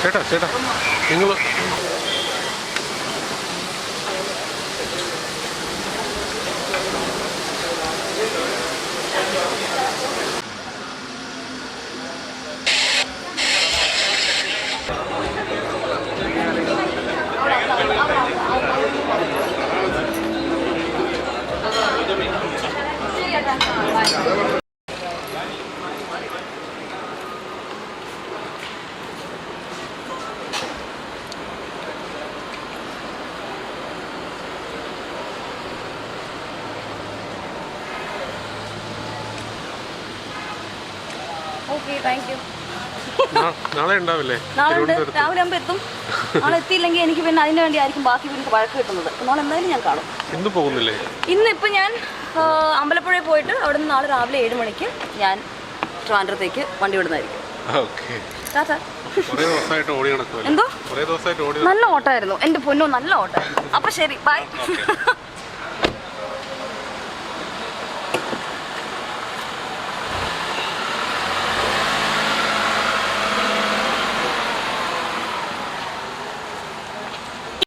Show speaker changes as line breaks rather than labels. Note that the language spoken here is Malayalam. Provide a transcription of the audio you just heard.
ചേട്ടാ ചേട്ടാ നിങ്ങൾ
ഓക്കെ താങ്ക് യു.
നാളെ ഉണ്ടാവില്ലേ?
നാളെ ഉണ്ട്, രാവിലെ ആകുമ്പോൾ എത്തും. നാളെ എത്തിയില്ലെങ്കിൽ എനിക്ക് പിന്നെ അതിന് വേണ്ടി ആയിരിക്കും ബാക്കി പിന്നെ വഴക്ക് കിട്ടുന്നത്. നാളെ എന്തായാലും ഞാൻ കാണും.
ഇന്ന് പോകുന്നില്ലേ?
ഇന്നിപ്പോൾ ഞാൻ അമ്പലപ്പുഴയിൽ പോയിട്ട് അവിടെ നിന്ന് നാളെ രാവിലെ 7 മണിക്ക് ഞാൻ ട്രിവാൻഡ്രത്തേക്ക് വണ്ടി വിടുന്നതായിരിക്കും.
എന്തോ
നല്ല ഓട്ടമായിരുന്നു എൻ്റെ പൊന്നോ, നല്ല ഓട്ടമായിരുന്നു. അപ്പോൾ ശരി, ബൈ.